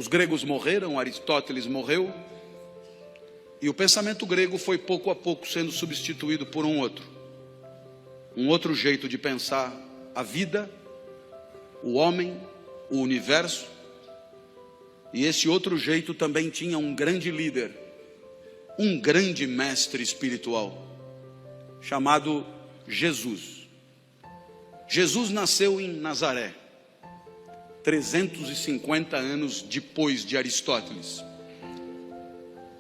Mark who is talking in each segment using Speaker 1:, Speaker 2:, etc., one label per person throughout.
Speaker 1: Os gregos morreram, Aristóteles morreu, e o pensamento grego foi pouco a pouco sendo substituído por um outro jeito de pensar a vida, o homem, o universo. E esse outro jeito também tinha um grande líder, um grande mestre espiritual, chamado Jesus. Jesus nasceu em Nazaré, 350 anos depois de Aristóteles.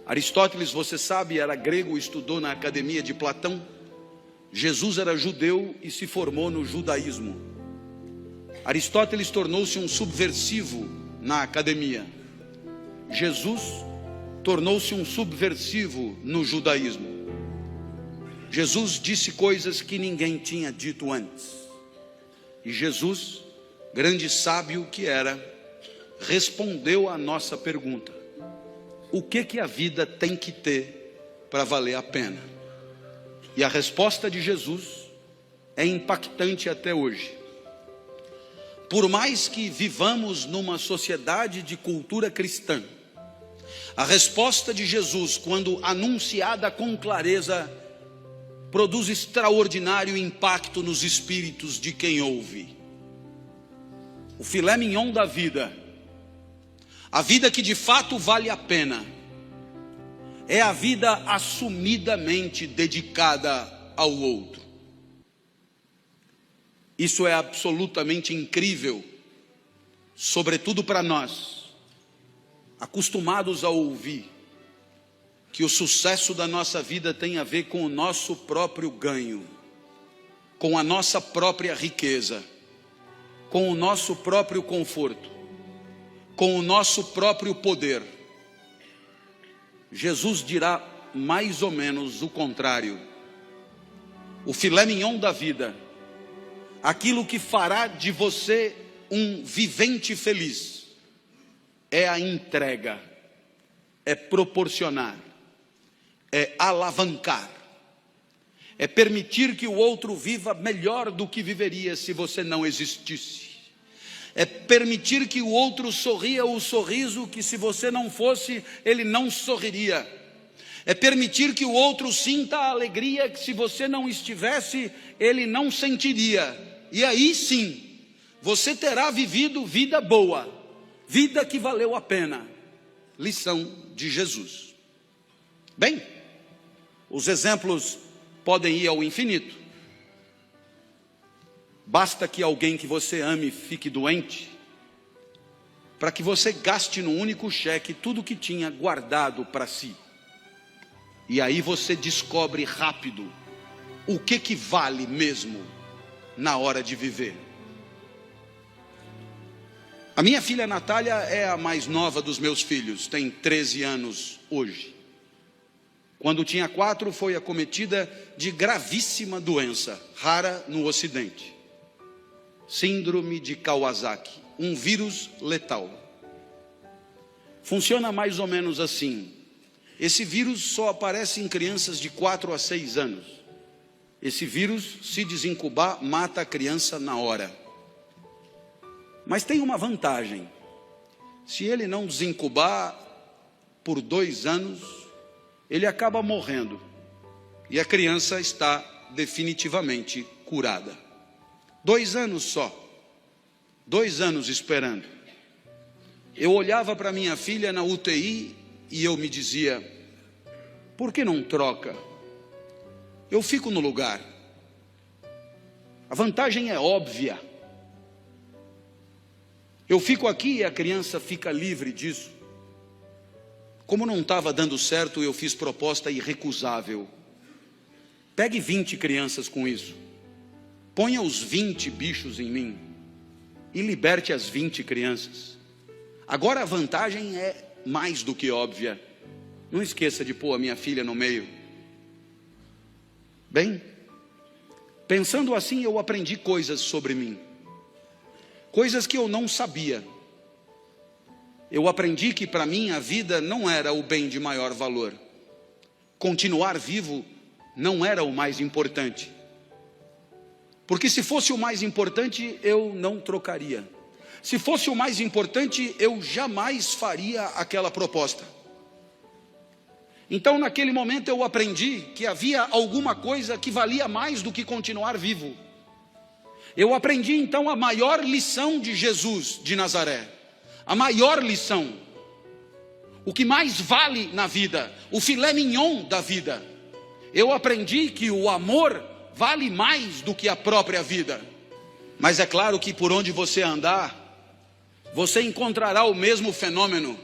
Speaker 1: Aristóteles, você sabe, era grego, estudou na academia de Platão. Jesus era judeu e se formou no judaísmo. Aristóteles tornou-se um subversivo na academia. Jesus tornou-se um subversivo no judaísmo. Jesus disse coisas que ninguém tinha dito antes. E Jesus, grande sábio que era, respondeu à nossa pergunta: o que a vida tem que ter para valer a pena? E a resposta de Jesus é impactante até hoje. Por mais que vivamos numa sociedade de cultura cristã, a resposta de Jesus, quando anunciada com clareza, produz extraordinário impacto nos espíritos de quem ouve. O filé mignon da vida, a vida que de fato vale a pena, é a vida assumidamente dedicada ao outro. Isso é absolutamente incrível, sobretudo para nós, acostumados a ouvir que o sucesso da nossa vida tem a ver com o nosso próprio ganho, com a nossa própria riqueza, com o nosso próprio conforto, com o nosso próprio poder. Jesus dirá mais ou menos o contrário. O filé mignon da vida, aquilo que fará de você um vivente feliz, é a entrega, é proporcionar, é alavancar, é permitir que o outro viva melhor do que viveria se você não existisse. É permitir que o outro sorria o sorriso que, se você não fosse, ele não sorriria. É permitir que o outro sinta a alegria que, se você não estivesse, ele não sentiria. E aí sim, você terá vivido vida boa, vida que valeu a pena. Lição de Jesus. Bem, os exemplos podem ir ao infinito. Basta que alguém que você ame fique doente, para que você gaste num único cheque tudo que tinha guardado para si. E aí você descobre rápido o que vale mesmo na hora de viver. A minha filha Natália é a mais nova dos meus filhos, tem 13 anos hoje. Quando tinha 4, foi acometida de gravíssima doença, rara no Ocidente. Síndrome de Kawasaki, um vírus letal. Funciona mais ou menos assim. Esse vírus só aparece em crianças de 4 a 6 anos. Esse vírus, se desincubar, mata a criança na hora. Mas tem uma vantagem. Se ele não desincubar por 2 anos, ele acaba morrendo. E a criança está definitivamente curada. 2 anos só. 2 anos esperando. Eu olhava para minha filha na UTI e eu me dizia: por que não troca? Eu fico no lugar. A vantagem é óbvia. Eu fico aqui e a criança fica livre disso. Como não estava dando certo, eu fiz proposta irrecusável. Pegue 20 crianças com isso. Ponha os 20 bichos em mim e liberte as 20 crianças. Agora a vantagem é mais do que óbvia. Não esqueça de pôr a minha filha no meio. Bem, pensando assim, eu aprendi coisas sobre mim. Coisas que eu não sabia. Eu aprendi que para mim a vida não era o bem de maior valor. Continuar vivo não era o mais importante. Porque se fosse o mais importante, eu não trocaria. Se fosse o mais importante, eu jamais faria aquela proposta. Então, naquele momento, eu aprendi que havia alguma coisa que valia mais do que continuar vivo. Eu aprendi, então, a maior lição de Jesus de Nazaré. A maior lição. O que mais vale na vida. O filé mignon da vida. Eu aprendi que o amor vale mais do que a própria vida. Mas é claro que por onde você andar, você encontrará o mesmo fenômeno.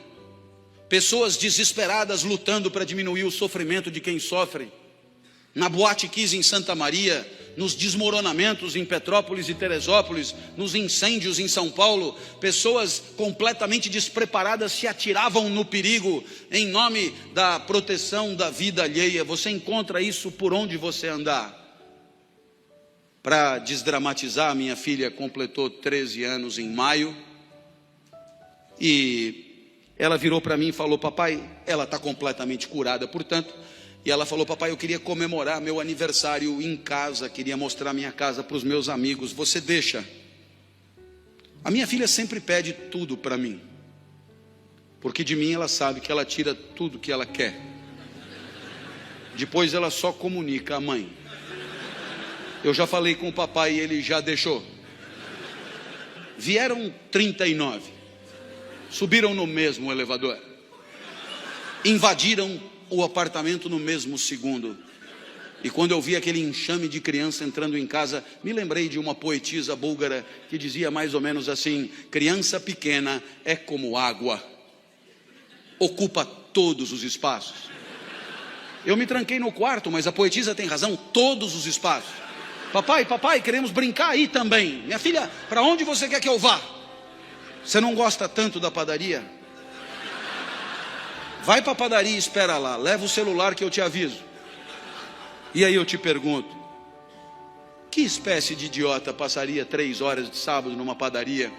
Speaker 1: Pessoas desesperadas lutando para diminuir o sofrimento de quem sofre. Na Boate Kiss em Santa Maria, nos desmoronamentos em Petrópolis e Teresópolis, nos incêndios em São Paulo, pessoas completamente despreparadas se atiravam no perigo em nome da proteção da vida alheia. Você encontra isso por onde você andar. Para desdramatizar, minha filha completou 13 anos em maio e ela virou para mim e falou: papai, ela está completamente curada, portanto, e ela falou: papai, eu queria comemorar meu aniversário em casa, queria mostrar minha casa para os meus amigos, você deixa? A minha filha sempre pede tudo para mim, porque de mim ela sabe que ela tira tudo que ela quer, depois ela só comunica à mãe. Eu já falei com o papai e ele já deixou. Vieram 39, subiram no mesmo elevador, invadiram o apartamento no mesmo segundo. E quando eu vi aquele enxame de criança entrando em casa, me lembrei de uma poetisa búlgara que dizia mais ou menos assim: criança pequena é como água, ocupa todos os espaços. Eu me tranquei no quarto, mas a poetisa tem razão, todos os espaços. Papai, queremos brincar aí também. Minha filha, para onde você quer que eu vá? Você não gosta tanto da padaria? Vai para a padaria e espera lá, leva o celular que eu te aviso. E aí eu te pergunto, que espécie de idiota passaria 3 horas de sábado numa padaria,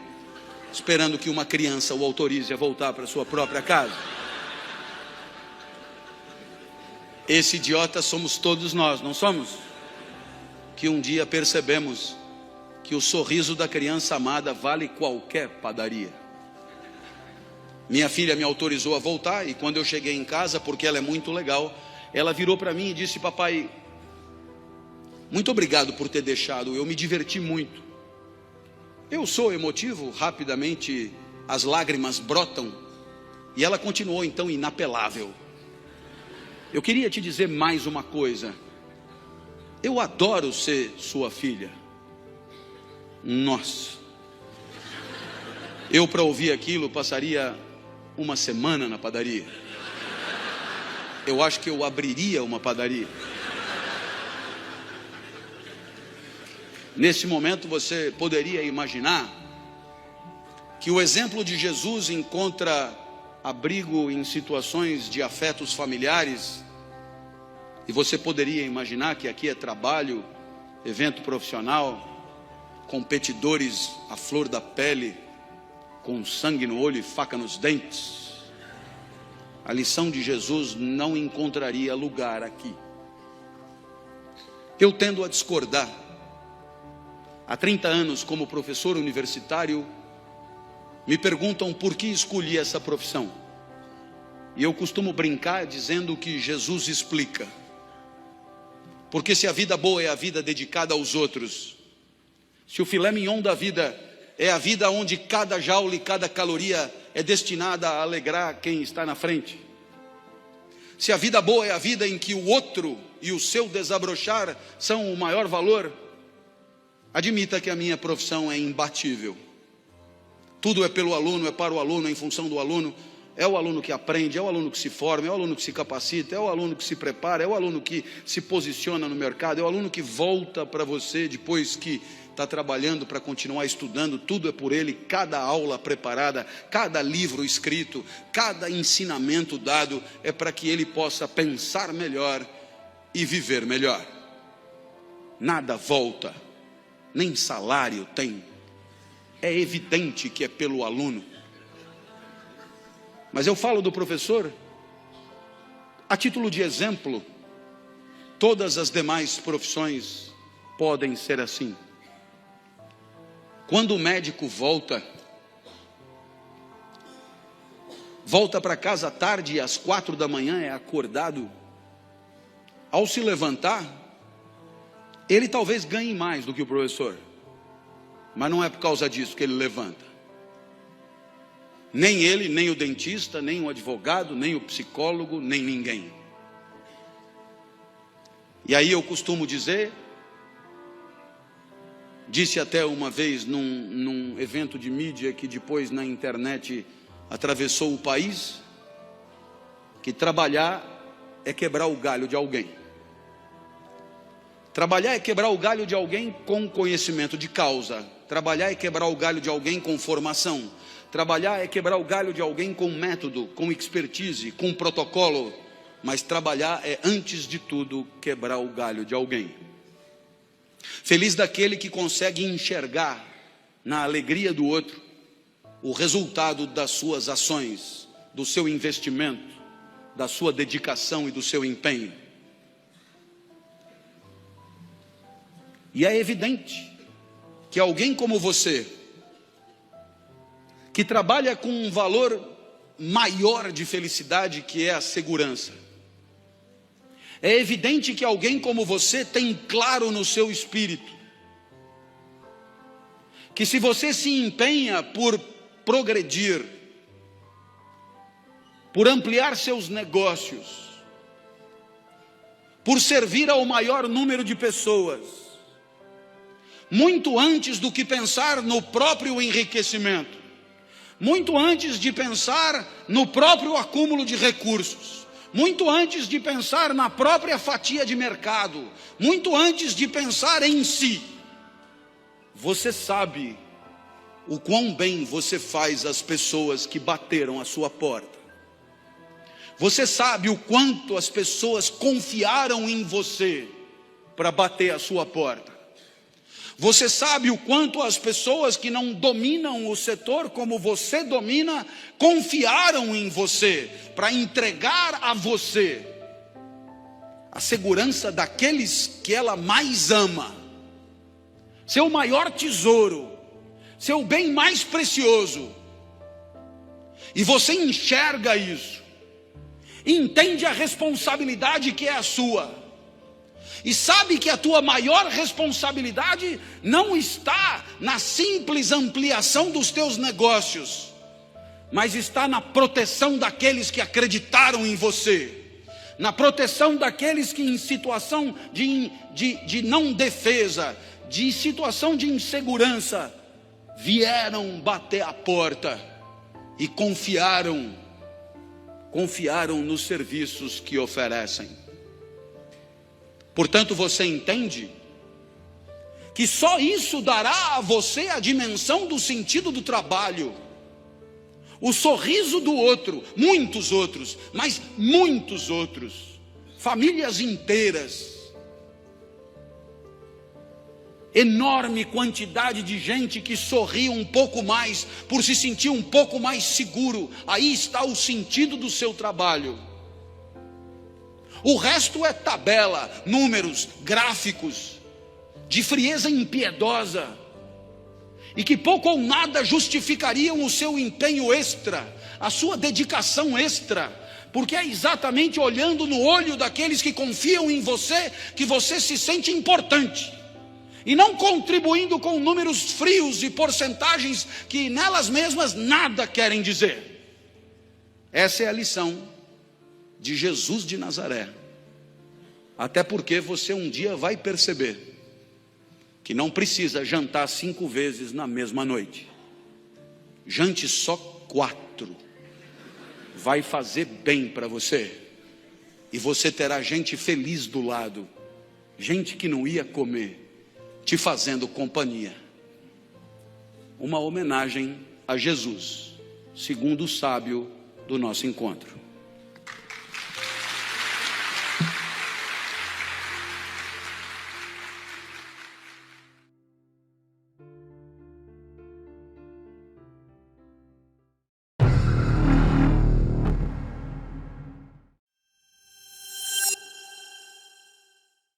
Speaker 1: esperando que uma criança o autorize a voltar para sua própria casa? Esse idiota somos todos nós, não somos? Que um dia percebemos que o sorriso da criança amada vale qualquer padaria. Minha filha me autorizou a voltar, e quando eu cheguei em casa, porque ela é muito legal, ela virou para mim e disse: papai, muito obrigado por ter deixado, eu me diverti muito. Eu sou emotivo, rapidamente as lágrimas brotam, e ela continuou então inapelável: eu queria te dizer mais uma coisa, eu adoro ser sua filha. Nossa, eu para ouvir aquilo passaria uma semana na padaria. Eu acho que eu abriria uma padaria. Nesse momento você poderia imaginar que o exemplo de Jesus encontra abrigo em situações de afetos familiares. E você poderia imaginar que aqui é trabalho, evento profissional, competidores à flor da pele, com sangue no olho e faca nos dentes. A lição de Jesus não encontraria lugar aqui. Eu tendo a discordar. Há 30 anos, como professor universitário, me perguntam por que escolhi essa profissão. E eu costumo brincar dizendo que Jesus explica. Porque se a vida boa é a vida dedicada aos outros, se o filé mignon da vida é a vida onde cada jaula e cada caloria é destinada a alegrar quem está na frente, se a vida boa é a vida em que o outro e o seu desabrochar são o maior valor, admita que a minha profissão é imbatível. Tudo é pelo aluno, é para o aluno, é em função do aluno. É o aluno que aprende, é o aluno que se forma, é o aluno que se capacita, é o aluno que se prepara, é o aluno que se posiciona no mercado, é o aluno que volta para você depois que está trabalhando para continuar estudando. Tudo é por ele, cada aula preparada, cada livro escrito, cada ensinamento dado é para que ele possa pensar melhor e viver melhor. Nada volta, nem salário tem. É evidente que é pelo aluno. Mas eu falo do professor a título de exemplo. Todas as demais profissões podem ser assim. Quando o médico volta, volta para casa à tarde e às 4 da manhã é acordado. Ao se levantar, ele talvez ganhe mais do que o professor, mas não é por causa disso que ele levanta. Nem ele, nem o dentista, nem o advogado, nem o psicólogo, nem ninguém. E aí eu costumo dizer, disse até uma vez num evento de mídia que depois na internet atravessou o país, que trabalhar é quebrar o galho de alguém. Trabalhar é quebrar o galho de alguém com conhecimento de causa. Trabalhar é quebrar o galho de alguém com formação. Trabalhar é quebrar o galho de alguém com método, com expertise, com protocolo. Mas trabalhar é, antes de tudo, quebrar o galho de alguém. Feliz daquele que consegue enxergar na alegria do outro o resultado das suas ações, do seu investimento, da sua dedicação e do seu empenho. E é evidente que alguém como você, que trabalha com um valor maior de felicidade, que é a segurança, é evidente que alguém como você tem claro no seu espírito que se você se empenha por progredir, por ampliar seus negócios, por servir ao maior número de pessoas, muito antes do que pensar no próprio enriquecimento, muito antes de pensar no próprio acúmulo de recursos, muito antes de pensar na própria fatia de mercado, muito antes de pensar em si, você sabe o quão bem você faz às pessoas que bateram a sua porta. Você sabe o quanto as pessoas confiaram em você para bater a sua porta. Você sabe o quanto as pessoas que não dominam o setor como você domina, confiaram em você para entregar a você a segurança daqueles que ela mais ama, seu maior tesouro, seu bem mais precioso. E você enxerga isso, entende a responsabilidade que é a sua, e sabe que a tua maior responsabilidade não está na simples ampliação dos teus negócios, mas está na proteção daqueles que acreditaram em você, na proteção daqueles que em situação de não defesa, de situação de insegurança, vieram bater a porta e confiaram nos serviços que oferecem. Portanto, você entende que só isso dará a você a dimensão do sentido do trabalho, o sorriso do outro, muitos outros, mas muitos outros, famílias inteiras, enorme quantidade de gente que sorri um pouco mais, por se sentir um pouco mais seguro. Aí está o sentido do seu trabalho. O resto é tabela, números, gráficos, de frieza impiedosa, e que pouco ou nada justificariam o seu empenho extra, a sua dedicação extra, porque é exatamente olhando no olho daqueles que confiam em você, que você se sente importante, e não contribuindo com números frios e porcentagens que nelas mesmas nada querem dizer. Essa é a lição de Jesus de Nazaré. Até porque você um dia vai perceber que não precisa jantar 5 vezes na mesma noite. Jante só 4. Vai fazer bem para você. E você terá gente feliz do lado, gente que não ia comer, te fazendo companhia. Uma homenagem a Jesus, segundo o sábio do nosso encontro.